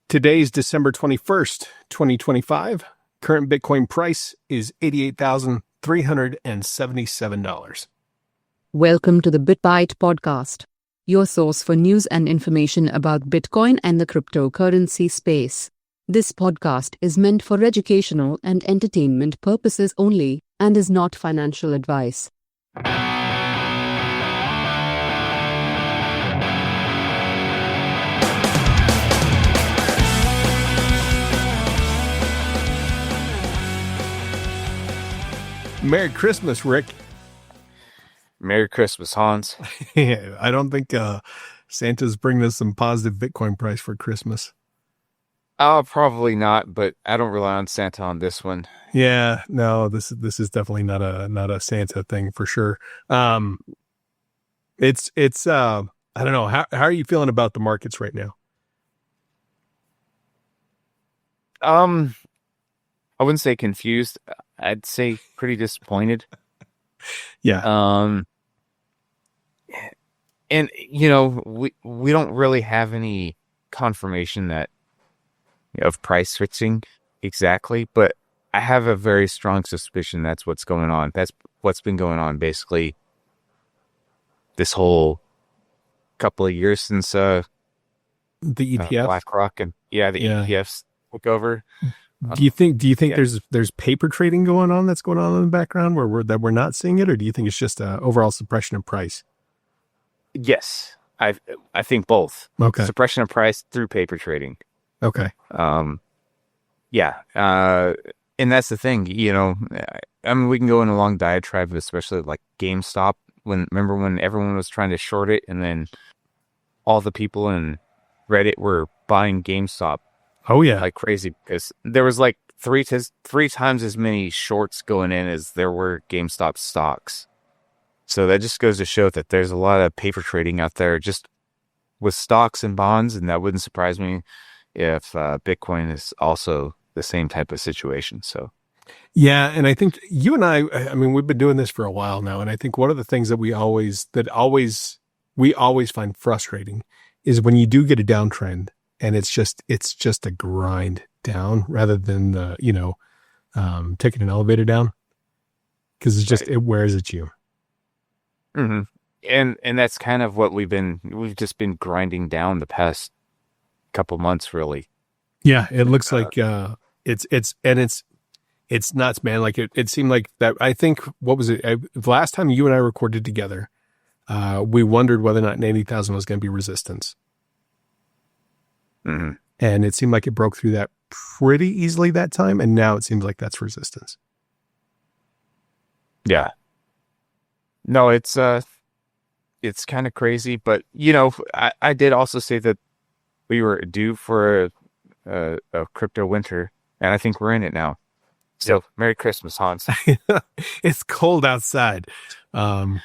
Today's December 21st, 2025. Current Bitcoin price is $88,377. Welcome to the BitBite podcast, your source for news and information about Bitcoin and the cryptocurrency space. This podcast is meant for educational and entertainment purposes only and is not financial advice. Merry Christmas, Rick. Merry Christmas, Hans. Yeah, I don't think Santa's bringing us some positive Bitcoin price for Christmas. Oh, probably not, but I don't rely on Santa on this one. Yeah, no, this is definitely not a Santa thing for sure. It's I don't know. How are you feeling about the markets right now? I wouldn't say confused. I'd say pretty disappointed. Yeah. And you know, we don't really have any confirmation that of price switching exactly, but I have a very strong suspicion that's what's going on. That's what's been going on basically this whole couple of years since the ETF, BlackRock and the ETFs took over. Do you think there's paper trading going on that's going on in the background where we're not seeing it, or do you think it's just a overall suppression of price? Yes, I think both. Okay. Suppression of price through paper trading. Okay. And that's the thing, you know. I mean, we can go in a long diatribe, especially like GameStop. Remember when everyone was trying to short it, and then all the people in Reddit were buying GameStop. Oh yeah, like crazy, because there was like three times as many shorts going in as there were GameStop stocks. So that just goes to show that there's a lot of paper trading out there just with stocks and bonds, and that wouldn't surprise me if Bitcoin is also the same type of situation. So yeah, and I think you and I mean, we've been doing this for a while now, and I think one of the things that we always find frustrating is when you do get a downtrend. And it's just a grind down rather than taking an elevator down, because it's just, it wears at you. Mm-hmm. And that's kind of what we've just been grinding down the past couple months, really. Yeah, it looks like it's nuts, man. Like it seemed like that. I think what was it? The last time you and I recorded together, we wondered whether or not 90,000 was going to be resistance. Mm-hmm. And it seemed like it broke through that pretty easily that time. And now it seems like that's resistance. Yeah. No, it's kind of crazy, but you know, I did also say that we were due for a crypto winter, and I think we're in it now. So Merry Christmas, Hans. It's cold outside. Man,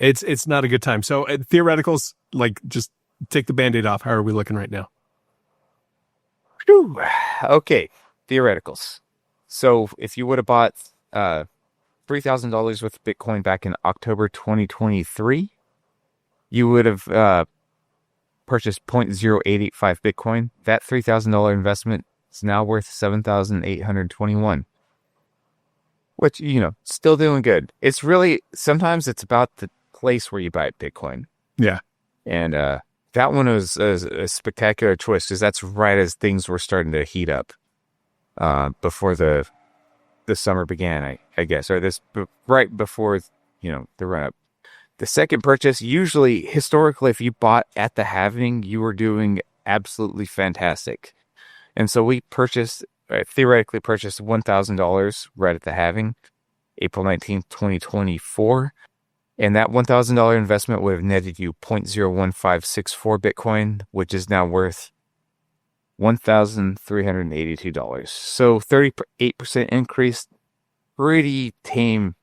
it's not a good time. So theoreticals, like, just take the Band-Aid off. How are we looking right now? Whew. Okay, theoreticals. So if you would have bought $3,000 worth of Bitcoin back in October 2023, you would have purchased 0.0885 Bitcoin. That $3,000 investment is now worth $7,821, which, you know, still doing good. It's really, sometimes it's about the place where you buy Bitcoin. Yeah. And that one was a spectacular choice, because that's right as things were starting to heat up before the summer began, I guess, or right before, you know, the run up. The second purchase, usually historically, if you bought at the halving, you were doing absolutely fantastic. And so we theoretically purchased $1,000 right at the halving, April 19th, 2024. And that $1,000 investment would have netted you 0.01564 Bitcoin, which is now worth $1,382. So 38% increase, pretty tame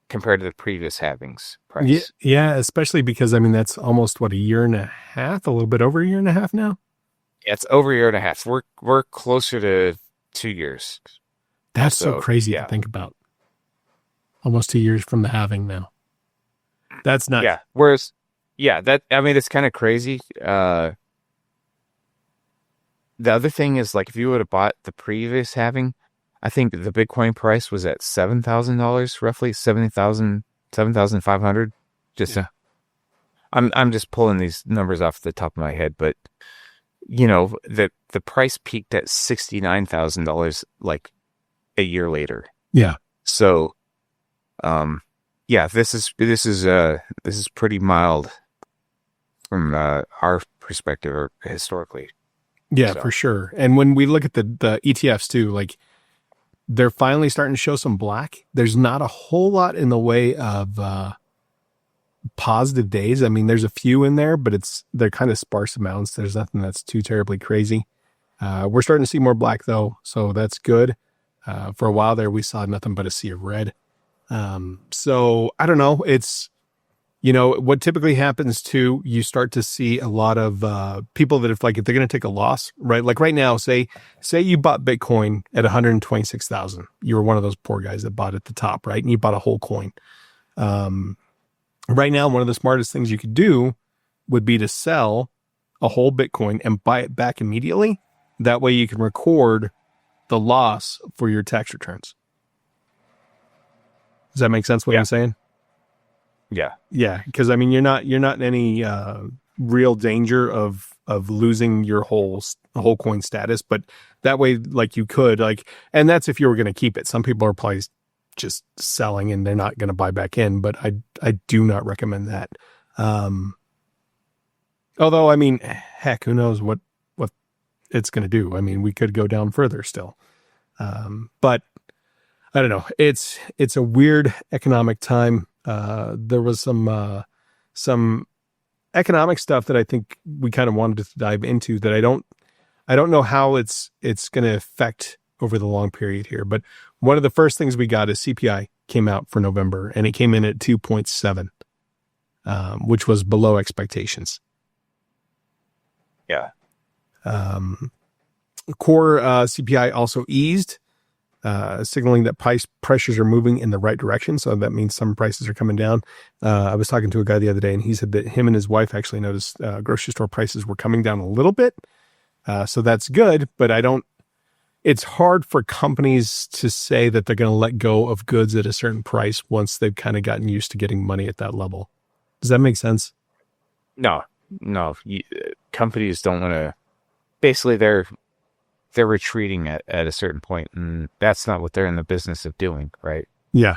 compared to the previous halvings price. Yeah, especially because, I mean, that's almost, a year and a half, a little bit over a year and a half now? Yeah, it's over a year and a half. We're closer to 2 years. That's so crazy to think about. Almost 2 years from the halving now. That's nuts. Yeah. Whereas, it's kind of crazy. the other thing is, like, if you would have bought the previous halving, I think the Bitcoin price was at $7,000, roughly 7,500. Just Yeah. I'm just pulling these numbers off the top of my head, but the price peaked at $69,000 like a year later. Yeah. So, yeah, this is pretty mild from our perspective, or historically. Yeah, So. for sure. And when we look at the ETFs too, like they're finally starting to show some black. There's not a whole lot in the way of positive days. I mean, there's a few in there, but they're kind of sparse amounts. There's nothing that's too terribly crazy. We're starting to see more black though, so that's good. For a while there, we saw nothing but a sea of red. So I don't know. It's, what typically happens too, you start to see a lot of people that if they're going to take a loss, right? Like right now, say you bought Bitcoin at 126,000. You were one of those poor guys that bought at the top, right? And you bought a whole coin. Right now, one of the smartest things you could do would be to sell a whole Bitcoin and buy it back immediately. That way you can record the loss for your tax returns. Does that make sense what I'm saying? Yeah. Yeah. Because I mean, you're not in any real danger of losing your whole coin status, but that way, like you could and that's if you were going to keep it. Some people are probably just selling and they're not going to buy back in, but I do not recommend that. Although, I mean, heck, who knows what it's going to do. I mean, we could go down further still. But I don't know. It's a weird economic time. There was some economic stuff that I think we kind of wanted to dive into that I don't know how it's going to affect over the long period here. But one of the first things we got is CPI came out for November, and it came in at 2.7, which was below expectations. Yeah. Core CPI also eased, signaling that price pressures are moving in the right direction. So that means some prices are coming down. I was talking to a guy the other day, and he said that him and his wife actually noticed grocery store prices were coming down a little bit. So that's good, but it's hard for companies to say that they're going to let go of goods at a certain price once they've kind of gotten used to getting money at that level. Does that make sense? No. Companies don't want to. Basically, they're retreating at a certain point, and that's not what they're in the business of doing, right? Yeah.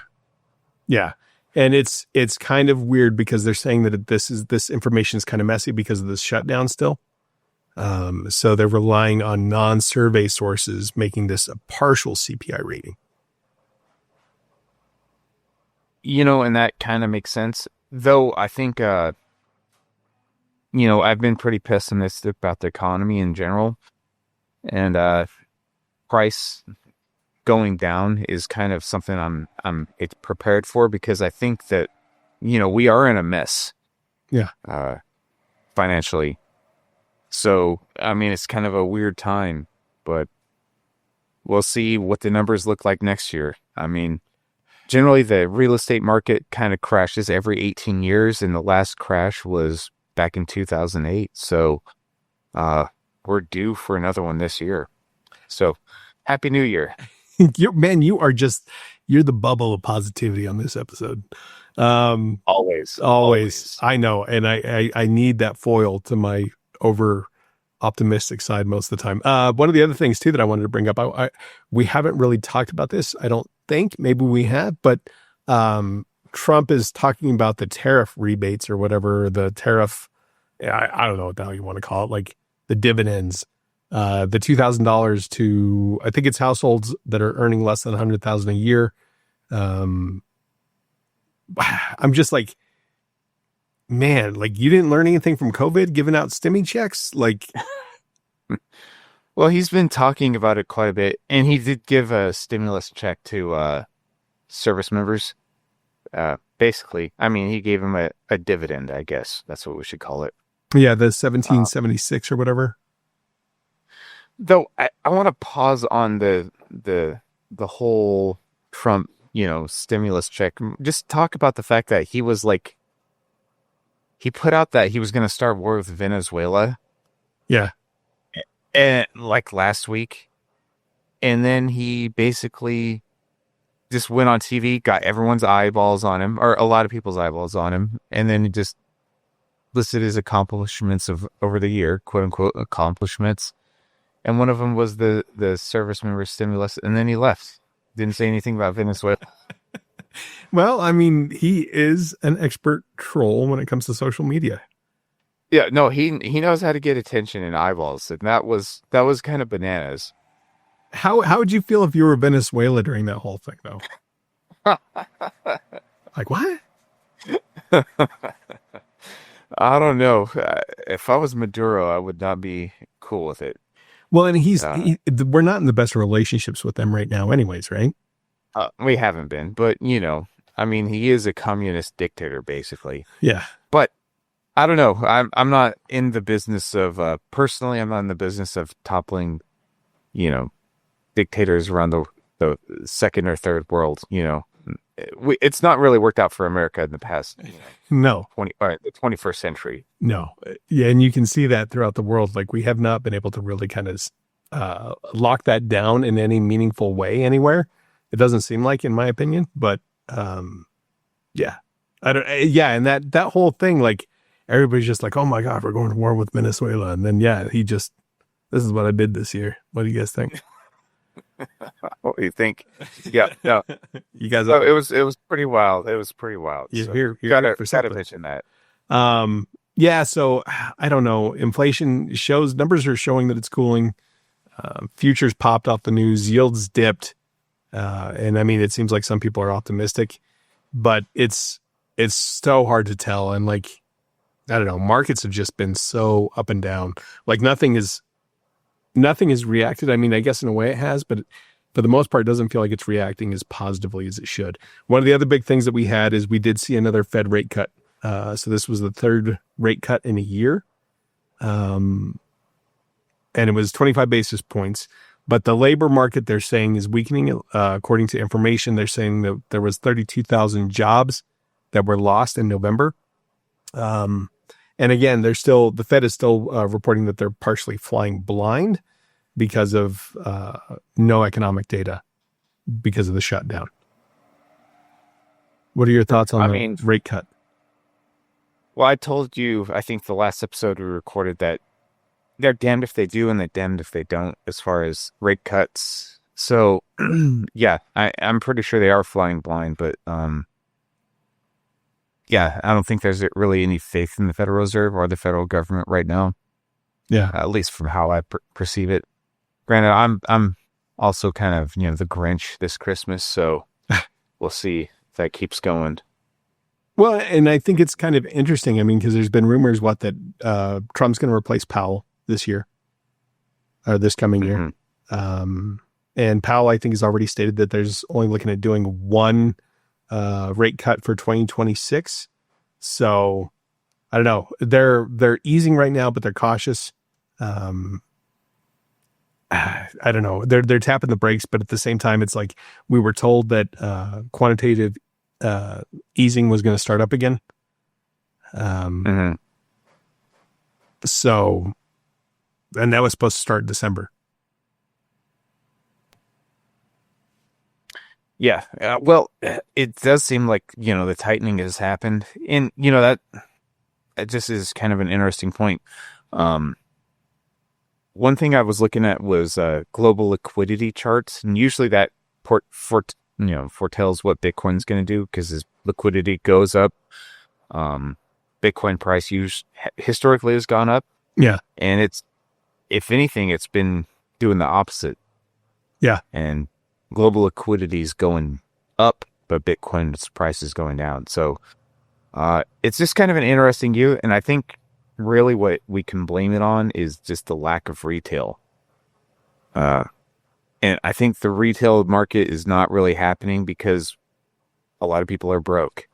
And it's kind of weird because they're saying that this information is kind of messy because of this shutdown still. So they're relying on non-survey sources, making this a partial CPI rating. And that kind of makes sense. Though I think, I've been pretty pessimistic about the economy in general, and price going down is kind of something I'm prepared for, because I think that we are in a mess. Yeah. Financially. So, I mean, it's kind of a weird time, but we'll see what the numbers look like next year. I mean, generally the real estate market kind of crashes every 18 years, and the last crash was back in 2008. So, we're due for another one this year. So, Happy New Year. You're the bubble of positivity on this episode. Always. I know. And I need that foil to my over optimistic side most of the time. One of the other things too that I wanted to bring up, we haven't really talked about this. I don't think. Maybe we have, but Trump is talking about the tariff rebates or whatever, the tariff. I don't know what the hell you want to call it, like the dividends, the $2,000 to, I think it's households that are earning less than $100,000 a year. I'm just like, man, like you didn't learn anything from COVID, giving out stimmy checks, like. Well, he's been talking about it quite a bit, and he did give a stimulus check to service members. Basically, I mean, he gave him a dividend, I guess. That's what we should call it. Yeah, the 1776 or whatever. Though I want to pause on the whole Trump, stimulus check. Just talk about the fact that he was like, he put out that he was going to start war with Venezuela. Yeah. and like last week, and then he basically just went on TV, got everyone's eyeballs on him, or a lot of people's eyeballs on him, and then he just listed his accomplishments of over the year, quote unquote accomplishments. And one of them was the service member stimulus, and then he left. Didn't say anything about Venezuela. Well, I mean, he is an expert troll when it comes to social media. Yeah, no, he knows how to get attention and eyeballs, and that was kind of bananas. How would you feel if you were Venezuela during that whole thing, though? Like, what? I don't know. If I was Maduro, I would not be cool with it. Well, and we're not in the best relationships with them right now anyways, right? We haven't been, but I mean, he is a communist dictator, basically. Yeah. But I don't know. I'm not in the business of personally. I'm not in the business of toppling, dictators around the second or third world. It's not really worked out for America in the past. No. The 21st century. No. Yeah, and you can see that throughout the world. Like, we have not been able to really kind of lock that down in any meaningful way anywhere. It doesn't seem like, in my opinion, but yeah. And that whole thing, like, everybody's just like, oh my God, we're going to war with Venezuela. And then, this is what I did this year. What do you guys think? What do you think? Yeah, no, you guys. So it was pretty wild. It was pretty wild. You're gotta mention that. Yeah. So I don't know. Inflation numbers are showing that it's cooling. Futures popped off the news. Yields dipped. And I mean, it seems like some people are optimistic, but it's so hard to tell. And like, I don't know, markets have just been so up and down. Like nothing has reacted. I mean, I guess in a way it has, but for the most part, it doesn't feel like it's reacting as positively as it should. One of the other big things that we had is we did see another Fed rate cut. So this was the third rate cut in a year. And it was 25 basis points. But the labor market, they're saying, is weakening. According to information, they're saying that there was 32,000 jobs that were lost in November. And again, the Fed is still reporting that they're partially flying blind because of no economic data because of the shutdown. What are your thoughts on the rate cut? Well, I told you, I think the last episode we recorded, that they're damned if they do and they're damned if they don't as far as rate cuts. So, yeah, I'm pretty sure they are flying blind, but yeah, I don't think there's really any faith in the Federal Reserve or the federal government right now. Yeah, at least from how I perceive it. Granted, I'm also kind of the Grinch this Christmas, so we'll see if that keeps going. Well, and I think it's kind of interesting. I mean, because there's been rumors that Trump's going to replace Powell this year or this coming year, and Powell, I think, has already stated that there's only looking at doing one rate cut for 2026. So I don't know. They're easing right now, but they're cautious. I don't know. They're tapping the brakes, but at the same time, it's like we were told that quantitative easing was going to start up again. So, and that was supposed to start in December. Yeah. Well, it does seem like, the tightening has happened. And, that just is kind of an interesting point. One thing I was looking at was global liquidity charts. And usually that foretells what Bitcoin's going to do, because as liquidity goes up, Bitcoin price historically has gone up. Yeah. And if anything, it's been doing the opposite. Yeah. And global liquidity is going up, but Bitcoin's price is going down. So it's just kind of an interesting view. And I think really what we can blame it on is just the lack of retail. And I think the retail market is not really happening because a lot of people are broke,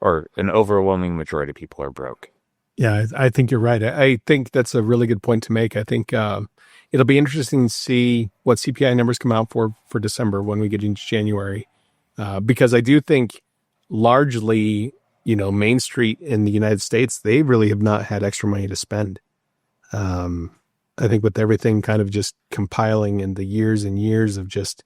or an overwhelming majority of people are broke. Yeah, I think you're right. I think that's a really good point to make. I think it'll be interesting to see what CPI numbers come out for December when we get into January, because I do think largely, Main Street in the United States, they really have not had extra money to spend. I think with everything kind of just compiling in the years and years of just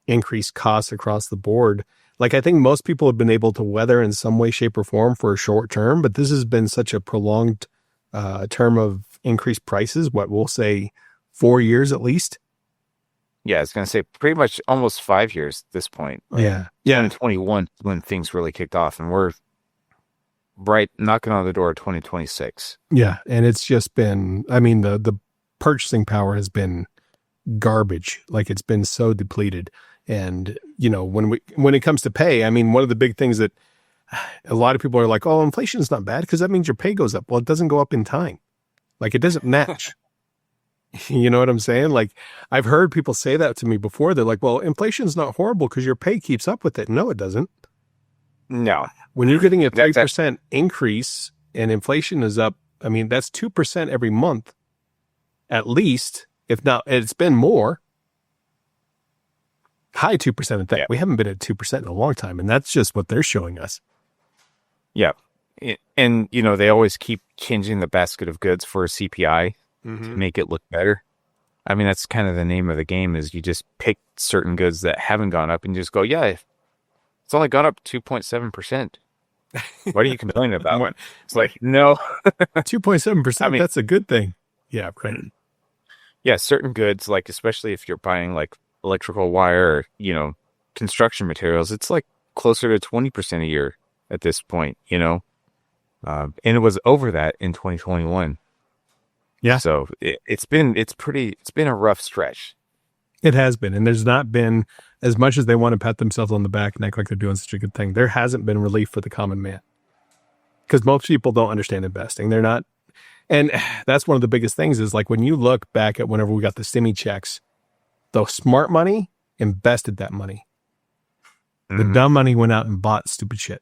increased costs across the board. Like, I think most people have been able to weather in some way, shape, or form for a short term, but this has been such a prolonged term of increased prices. What we'll say 4 years at least. Yeah, I was going to say pretty much almost 5 years at this point. Yeah. 2021 when things really kicked off, and we're right knocking on the door of 2026. Yeah. And it's just been, I mean, the purchasing power has been garbage. Like, it's been so depleted. And, you know, when it comes to pay, I mean, one of the big things that a lot of people are like, oh, inflation is not bad because that means your pay goes up. Well, it doesn't go up in time. Like, it doesn't match. You know what I'm saying? Like, I've heard people say that to me before. They're like, well, inflation's not horrible because your pay keeps up with it. No, it doesn't. No. When you're getting a 3% increase and inflation is up, I mean, that's 2% every month, at least. If not, it's been more. High 2% at that. Yeah. We haven't been at 2% in a long time, and that's just what they're showing us. Yeah. And, you know, they always keep changing the basket of goods for a CPI to make it look better. I mean, that's kind of the name of the game, is you just pick certain goods that haven't gone up and just go, yeah, it's only gone up 2.7%. What are you complaining about? It's like, no. 2.7%, I mean, that's a good thing. Yeah, right. Yeah, certain goods, like especially if you're buying like electrical wire or, you know, construction materials, it's like closer to 20% a year at this point, you know? And it was over that in 2021. Yeah. So it's been a rough stretch. It has been. And there's not been, as much as they want to pat themselves on the back and act like they're doing such a good thing, there hasn't been relief for the common man. Because most people don't understand investing. They're not. And that's one of the biggest things is, like, when you look back at whenever we got the stimmy checks, the smart money invested that money. The dumb money went out and bought stupid shit.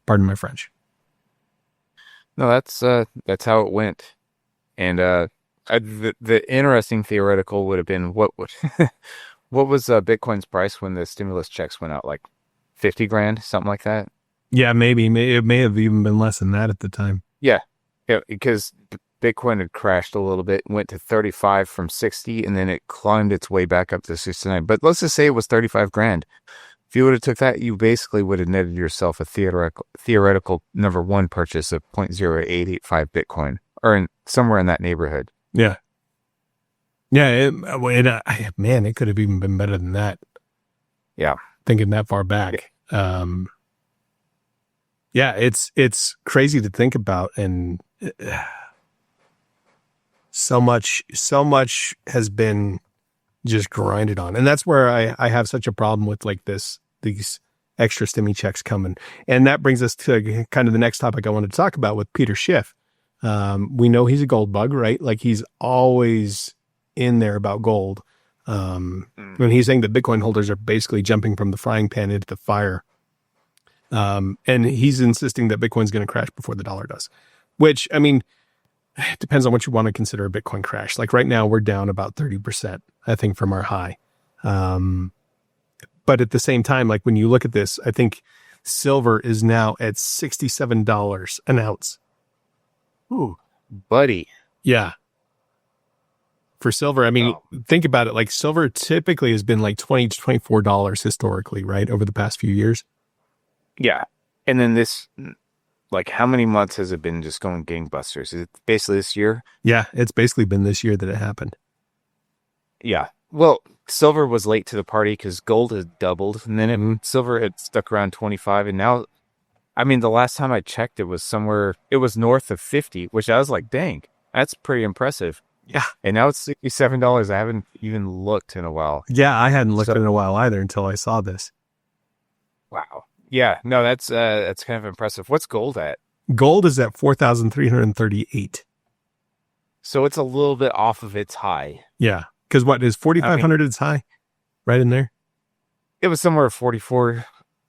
Pardon my French. No, that's how it went. And the interesting theoretical would have been what was Bitcoin's price when the stimulus checks went out? Like 50 grand, something like that. Yeah, maybe it may have even been less than that at the time. Yeah, because Bitcoin had crashed a little bit, went to 35 from 60, and then it climbed its way back up to 69. But let's just say it was 35 grand. If you would have took that, you basically would have netted yourself a theoretical number one purchase of 0.0885 Bitcoin, or somewhere in that neighborhood. Yeah. Yeah, man, it could have even been better than that. Yeah. Thinking that far back. Yeah, it's crazy to think about, and so much has been just grinded on. And that's where I have such a problem with, like, these extra stimmy checks coming. And that brings us to kind of the next topic I wanted to talk about with Peter Schiff. We know he's a gold bug, right? Like, he's always in there about gold. When he's saying that Bitcoin holders are basically jumping from the frying pan into the fire. And he's insisting that Bitcoin's going to crash before the dollar does, which, I mean, it depends on what you want to consider a Bitcoin crash. Like, right now we're down about 30%, I think, from our high. But at the same time, like, when you look at this, I think silver is now at $67 an ounce. Ooh, buddy. Yeah. For silver, I mean, think about it. Like, silver typically has been like $20 to $24 historically, right? Over the past few years. Yeah. And then this, like, how many months has it been just going gangbusters? Is it basically this year? Yeah, it's basically been this year that it happened. Yeah. Well, silver was late to the party because gold had doubled, and then silver had stuck around 25, and now, I mean, the last time I checked, it was north of 50, which I was like, dang, that's pretty impressive. Yeah. And now it's $67. I haven't even looked in a while. Yeah, I hadn't looked in a while either until I saw this. Wow. Yeah, no, that's kind of impressive. What's gold at? Gold is at 4,338. So it's a little bit off of its high. Yeah, because what is 4,500 its high? Right in there? It was somewhere 44.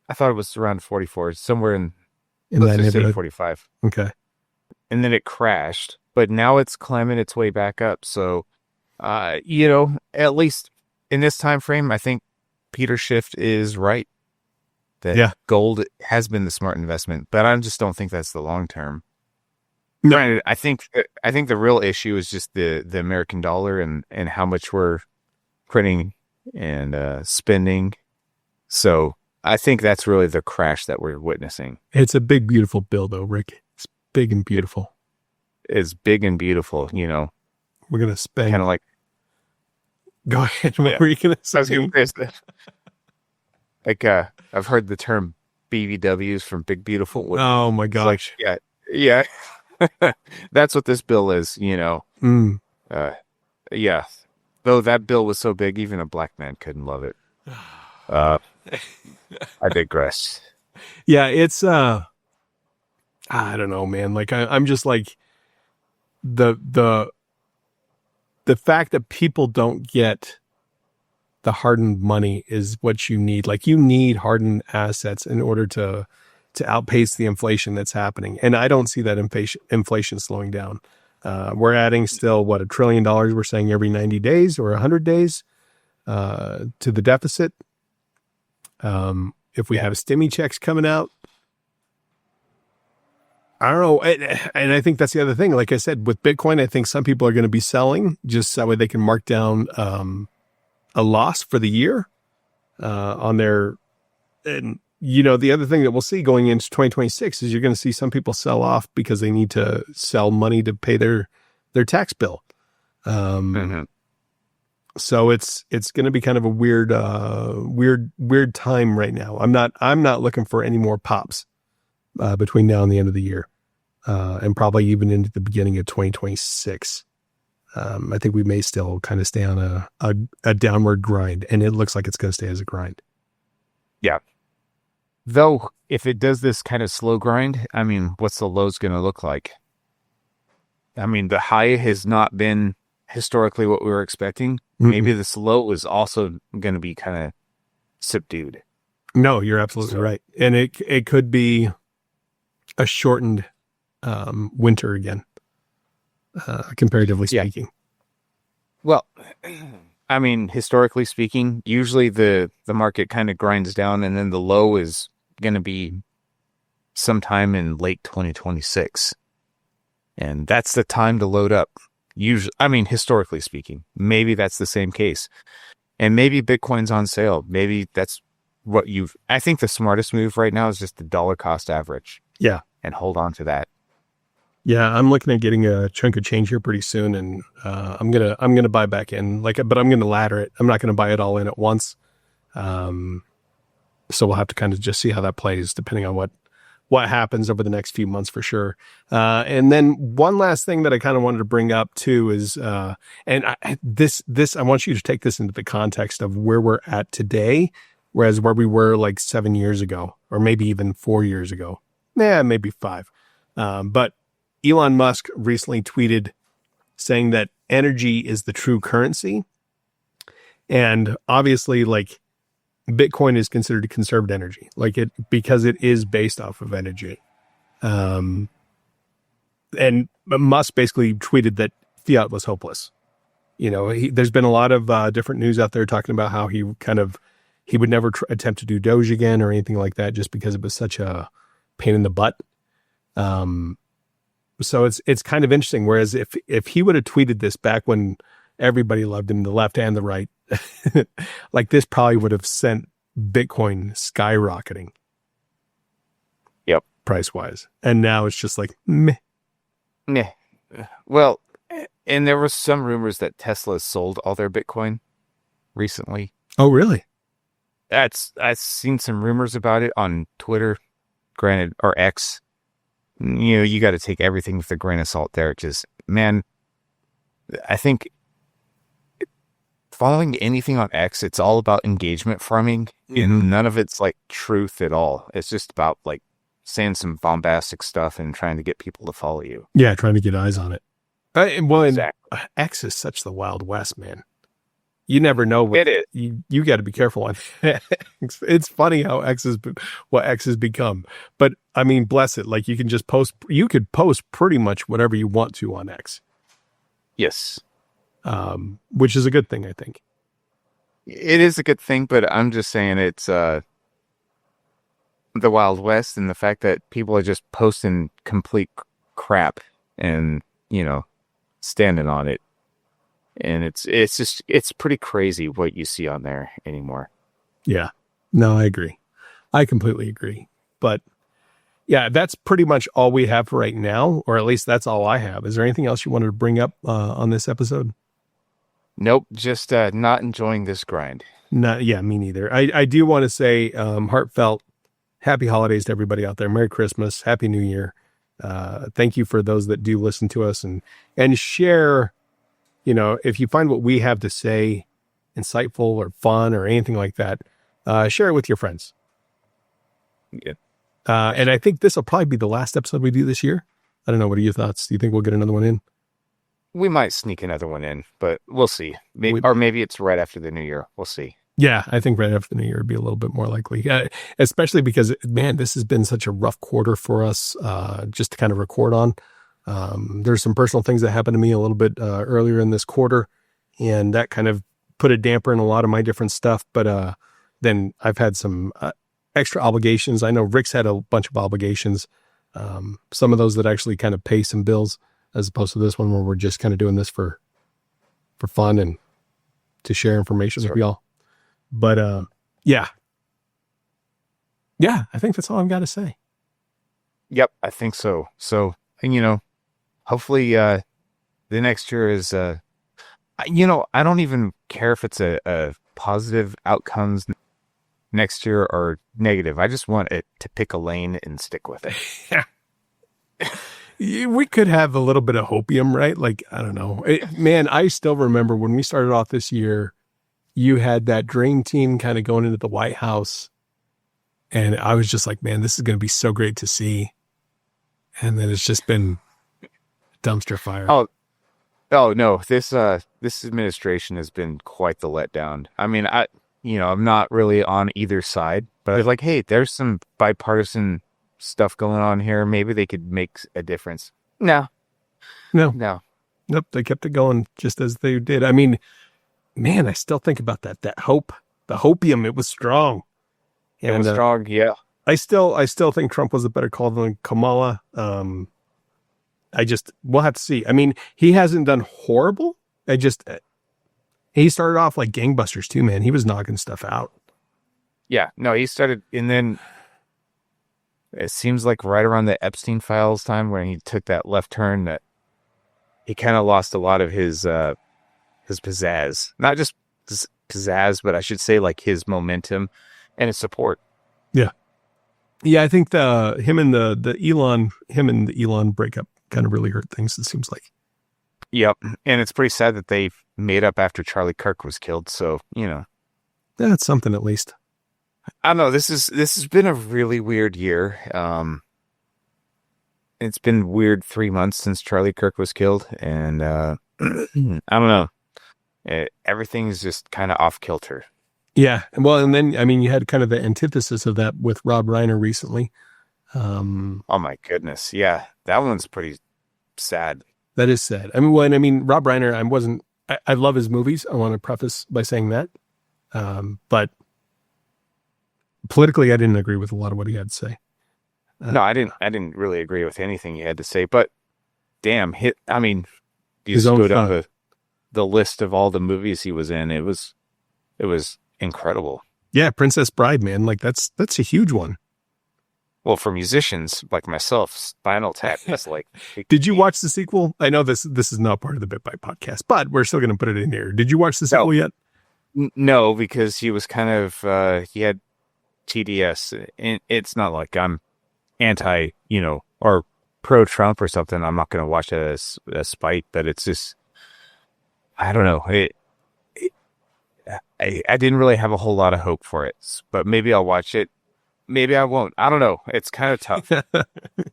I thought it was around 44, somewhere in that neighborhood. 45. Okay. And then it crashed, but now it's climbing its way back up. So, you know, at least in this time frame, I think Peter Schiff is right. That gold has been the smart investment, but I just don't think that's the long term. No. Granted, I think the real issue is just the American dollar and how much we're printing and spending. So I think that's really the crash that we're witnessing. It's a big, beautiful bill, though, Rick. It's big and beautiful. It's big and beautiful, you know. We're going to spend. Kind of like. Go ahead. What were you going to say? I was going to say, like, I've heard the term BBWs from Big Beautiful. Oh, my gosh. Like, yeah. That's what this bill is, you know. Yeah. Though that bill was so big, even a black man couldn't love it. I digress. Yeah, it's I don't know, man. Like I'm just like the fact that people don't get the hardened money is what you need. Like you need hardened assets in order to outpace the inflation that's happening. And I don't see that inflation slowing down. We're adding still $1 trillion we're saying every 90 days or 100 days to the deficit. If we have stimmy checks coming out, I don't know. And I think that's the other thing. Like I said, with Bitcoin, I think some people are going to be selling just that way they can mark down a loss for the year on their. And, you know, the other thing that we'll see going into 2026 is you're going to see some people sell off because they need to sell money to pay their tax bill. So it's going to be kind of a weird time right now. I'm not looking for any more pops between now and the end of the year, and probably even into the beginning of 2026. I think we may still kind of stay on a downward grind, and it looks like it's going to stay as a grind. Yeah. Though, if it does this kind of slow grind, I mean, what's the lows going to look like? I mean, the high has not been historically what we were expecting. Mm-hmm. Maybe this low is also going to be kind of subdued. No, you're absolutely right. And it could be a shortened winter again, comparatively speaking. Well, I mean, historically speaking, usually the market kind of grinds down and then the low is going to be sometime in late 2026. And that's the time to load up. Usually, I mean, historically speaking, maybe that's the same case. And maybe Bitcoin's on sale. Maybe that's what I think the smartest move right now is just the dollar cost average. Yeah. And hold on to that. Yeah, I'm looking at getting a chunk of change here pretty soon, and I'm gonna buy back in, but I'm gonna ladder it. I'm not gonna buy it all in at once. So we'll have to kind of just see how that plays, depending on what happens over the next few months for sure. And then one last thing that I kind of wanted to bring up too is, and I want you to take this into the context of where we're at today, whereas where we were like 7 years ago, or maybe even 4 years ago. Maybe 5. But Elon Musk recently tweeted saying that energy is the true currency. And obviously, like, Bitcoin is considered conserved energy, because it is based off of energy. And Musk basically tweeted that fiat was hopeless. You know, there's been a lot of different news out there talking about how he would never attempt to do Doge again or anything like that, just because it was such a pain in the butt. So it's kind of interesting. Whereas if he would have tweeted this back when everybody loved him, the left and the right, like this probably would have sent Bitcoin skyrocketing. Yep. Price wise. And now it's just like, meh. Meh. Well, and there were some rumors that Tesla sold all their Bitcoin recently. Oh, really? I've seen some rumors about it on Twitter, granted, or X. You know, you got to take everything with a grain of salt there. Just, man, I think following anything on X, it's all about engagement farming. Mm-hmm. And none of it's like truth at all. It's just about like saying some bombastic stuff and trying to get people to follow you. Yeah, trying to get eyes on it. Exactly. X is such the Wild West, man. You never know what it is. You got to be careful on. It's funny how what X has become. But I mean, bless it. Like you could post pretty much whatever you want to on X. Yes. Which is a good thing, I think. It is a good thing, but I'm just saying it's the Wild West, and the fact that people are just posting complete crap and, standing on it. And it's pretty crazy what you see on there anymore. Yeah. No, I agree. I completely agree. But yeah, that's pretty much all we have for right now, or at least that's all I have. Is there anything else you wanted to bring up on this episode? Nope, just not enjoying this grind. Yeah, me neither. I do want to say heartfelt happy holidays to everybody out there. Merry Christmas, Happy New Year. Thank you for those that do listen to us and share. If you find what we have to say insightful or fun or anything like that, share it with your friends. Yeah. And I think this will probably be the last episode we do this year. I don't know. What are your thoughts? Do you think we'll get another one in? We might sneak another one in, but we'll see. Or maybe it's right after the new year. We'll see. Yeah, I think right after the new year would be a little bit more likely, especially because, man, this has been such a rough quarter for us just to kind of record on. There's some personal things that happened to me a little bit earlier in this quarter, and that kind of put a damper in a lot of my different stuff. But then I've had some extra obligations. I know Rick's had a bunch of obligations, some of those that actually kind of pay some bills, as opposed to this one where we're just kind of doing this for fun and to share information with y'all. But yeah, I think that's all I've got to say. Yep, I think so. So, and hopefully the next year is, I don't even care if it's a positive outcomes next year or negative. I just want it to pick a lane and stick with it. We could have a little bit of hopium, right? Like, I don't know. Man, I still remember when we started off this year, you had that dream team kind of going into the White House. And I was just like, man, this is going to be so great to see. And then it's just been dumpster fire. Oh no, this administration has been quite the letdown. I mean, I'm not really on either side, but I was like, hey, there's some bipartisan stuff going on here. Maybe they could make a difference. No. Nope. They kept it going just as they did. I mean, man, I still think about that hope, the hopium. It was strong. It was strong. Yeah. I still think Trump was a better call than Kamala. We'll have to see. I mean, he hasn't done horrible. He started off like gangbusters too, man. He was knocking stuff out. Yeah, no, he started, and then it seems like right around the Epstein files time when he took that left turn that he kind of lost a lot of his pizzazz. Not just pizzazz, but I should say like his momentum and his support. Yeah. Yeah, I think him and the Elon breakup kind of really hurt things, it seems like. Yep. And it's pretty sad that they made up after Charlie Kirk was killed. So, that's something at least. I don't know. This has been a really weird year. It's been weird 3 months since Charlie Kirk was killed. And I don't know. Everything's just kind of off kilter. Yeah. Well, and then, I mean, you had kind of the antithesis of that with Rob Reiner recently. Oh my goodness. Yeah. That one's pretty sad. That is sad. I mean, Rob Reiner, I love his movies. I want to preface by saying that. But politically, I didn't agree with a lot of what he had to say. No, I didn't really agree with anything he had to say, but damn, you just go down the list of all the movies he was in. It was incredible. Yeah. Princess Bride, man. Like that's a huge one. Well, for musicians like myself, Spinal Tap, that's like... Did you watch the sequel? I know this is not part of the Bit Bite podcast, but we're still going to put it in here. Did you watch the sequel yet? No, because he was kind of, he had TDS. It's not like I'm anti, or pro-Trump or something. I'm not going to watch it as a spite, but it's just, I don't know. I didn't really have a whole lot of hope for it, but maybe I'll watch it. Maybe I won't. I don't know. It's kind of tough.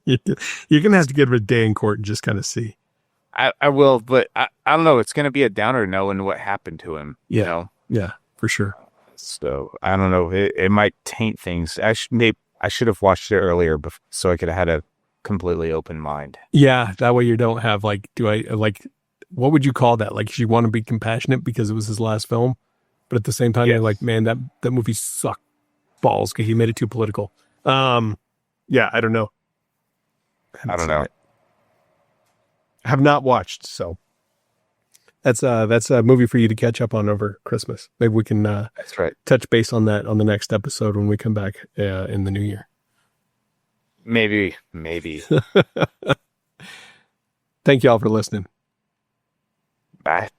You're going to have to give it a day in court and just kind of see. I will, but I don't know. It's going to be a downer knowing what happened to him. Yeah. Yeah, for sure. So I don't know. It might taint things. I should have watched it earlier so I could have had a completely open mind. Yeah. That way you don't have what would you call that? Like, you want to be compassionate because it was his last film, but at the same time, You're like, man, that movie sucked balls because he made it too political. Yeah, I don't know. I don't know. have not watched. So that's a movie for you to catch up on over Christmas. Maybe we can That's right. touch base on that on the next episode when we come back in the new year. Maybe. Thank you all for listening. Bye.